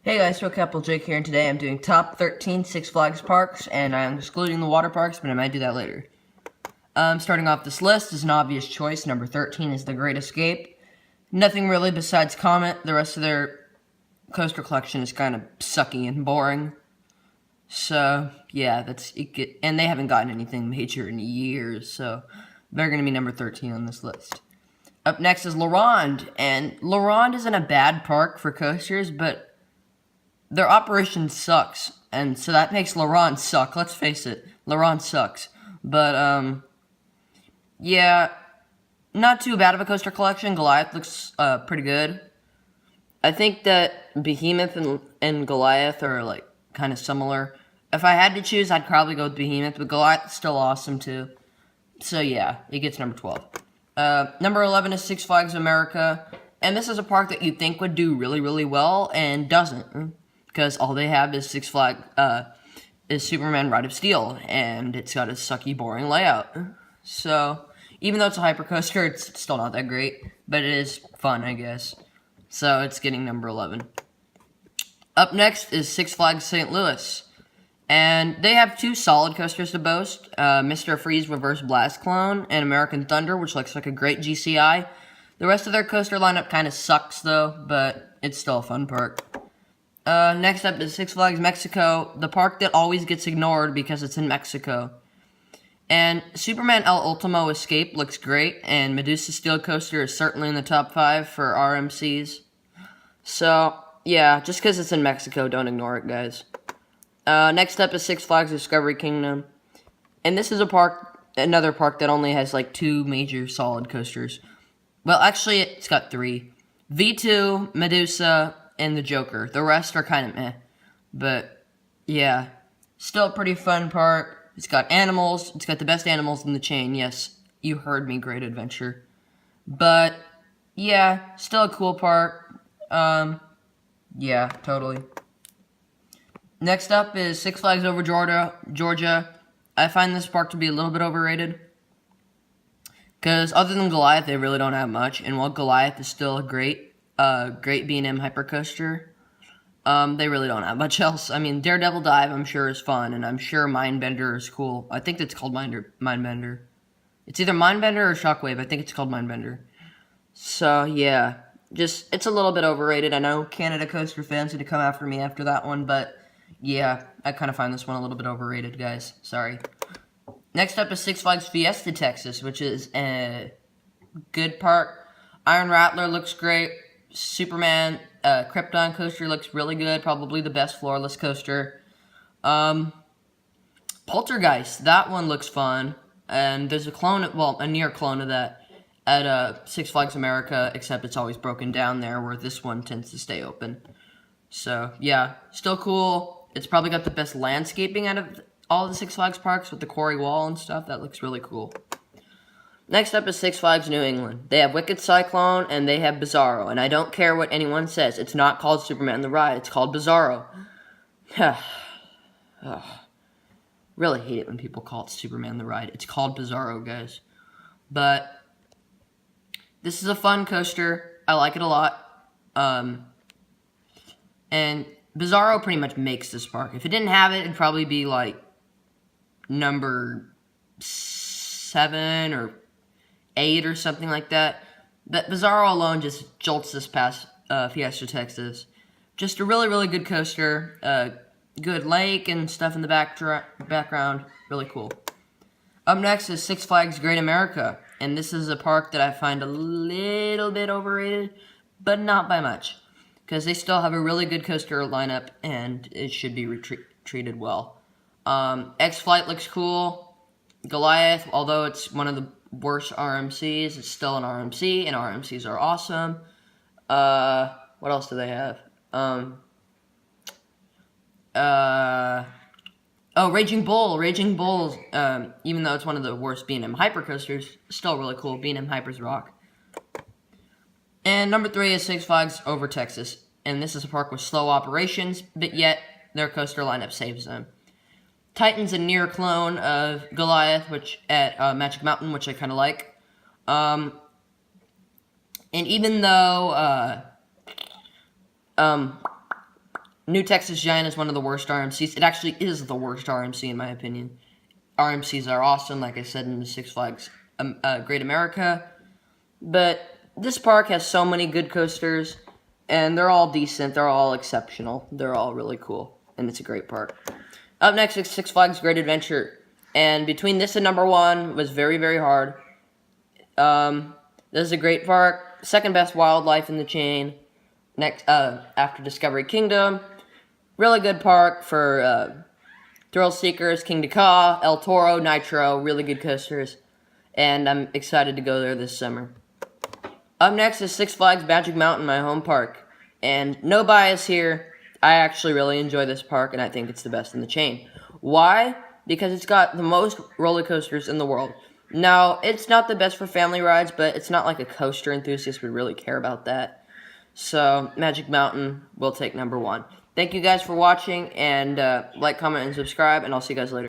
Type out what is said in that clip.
Hey guys, SoCapitol Jake here, and today I'm doing top 13 Six Flags parks, and I'm excluding the water parks, but I might do that later. Starting off this list is an obvious choice. Number 13 is The Great Escape. Nothing really besides Comet. The rest of their coaster collection is kind of sucky and boring. So, yeah, and they haven't gotten anything major in years, so they're going to be number 13 on this list. Up next is La Ronde, and La Ronde isn't a bad park for coasters, but their operation sucks, and so that makes La Ronde suck. Let's face it, La Ronde sucks. But, yeah, not too bad of a coaster collection. Goliath looks pretty good. I think that Behemoth and Goliath are, like, kind of similar. If I had to choose, I'd probably go with Behemoth, but Goliath's still awesome, too. So, yeah, it gets number 12. Number 11 is Six Flags America, and this is a park that you'd think would do really, really well, and doesn't. Because all they have is is Superman Ride of Steel, and it's got a sucky, boring layout. So, even though it's a hypercoaster, it's still not that great, but it is fun, I guess. So, it's getting number 11. Up next is Six Flags St. Louis, and they have two solid coasters to boast, Mr. Freeze Reverse Blast Clone and American Thunder, which looks like a great GCI. The rest of their coaster lineup kind of sucks, though, but it's still a fun park. Next up is Six Flags Mexico, the park that always gets ignored because it's in Mexico. And Superman El Ultimo Escape looks great, and Medusa Steel Coaster is certainly in the top 5 for RMCs. So, yeah, just because it's in Mexico, don't ignore it, guys. Next up is Six Flags Discovery Kingdom. And this is another park that only has, like, 2 major solid coasters. Well, actually, it's got 3. V2, Medusa, and the Joker. The rest are kind of meh. But, yeah. Still a pretty fun park. It's got animals. It's got the best animals in the chain. Yes, you heard me, Great Adventure. But, yeah, still a cool park. Yeah, totally. Next up is Six Flags Over Georgia. I find this park to be a little bit overrated. Because other than Goliath, they really don't have much. And while Goliath is still a great B&M hypercoaster, they really don't have much else. I mean, Daredevil Dive, I'm sure, is fun, and I'm sure Mindbender is cool. I think it's called Mindbender. It's either Mindbender or Shockwave. I think it's called Mindbender. So, yeah. It's a little bit overrated. I know Canada Coaster fans are going to come after me after that one, but, yeah, I kind of find this one a little bit overrated, guys. Sorry. Next up is Six Flags Fiesta, Texas, which is a good park. Iron Rattler looks great. Superman Krypton coaster looks really good. Probably the best floorless coaster. Poltergeist, that one looks fun. And there's a near clone of that at Six Flags America, except it's always broken down there, where this one tends to stay open. So, yeah, still cool. It's probably got the best landscaping out of all the Six Flags parks with the quarry wall and stuff. That looks really cool. Next up is Six Flags New England. They have Wicked Cyclone, and they have Bizarro. And I don't care what anyone says. It's not called Superman the Ride. It's called Bizarro. Really hate it when people call it Superman the Ride. It's called Bizarro, guys. But this is a fun coaster. I like it a lot. And Bizarro pretty much makes this park. If it didn't have it, it'd probably be like number 7 or 8 or something like that. But Bizarro alone just jolts this past Fiesta, Texas. Just a really, really good coaster. Good lake and stuff in the background. Really cool. Up next is Six Flags Great America. And this is a park that I find a little bit overrated, but not by much. Because they still have a really good coaster lineup, and it should be treated well. X-Flight looks cool. Goliath, although it's one of the worst RMCs, it's still an RMC, and RMCs are awesome. What else do they have? Raging Bull. Raging Bull, even though it's one of the worst B&M hypercoasters, still really cool. B&M Hypers rock. And number 3 is Six Flags Over Texas. And this is a park with slow operations, but yet their coaster lineup saves them. Titan's a near clone of Goliath, which at Magic Mountain, which I kind of like. And even though New Texas Giant is one of the worst RMCs. It actually is the worst RMC in my opinion. RMCs are awesome, like I said in the Six Flags Great America. But this park has so many good coasters, and they're all decent. They're all exceptional. They're all really cool, and it's a great park. Up next is Six Flags Great Adventure. And between this and number one was very, very hard. This is a great park. Second best wildlife in the chain. Next, after Discovery Kingdom. Really good park for thrill seekers. King Ka, El Toro, Nitro. Really good coasters. And I'm excited to go there this summer. Up next is Six Flags Magic Mountain, my home park. And no bias here. I actually really enjoy this park, and I think it's the best in the chain. Why? Because it's got the most roller coasters in the world. Now, it's not the best for family rides, but it's not like a coaster enthusiast would really care about that. So, Magic Mountain will take number one. Thank you guys for watching, and like, comment, and subscribe, and I'll see you guys later.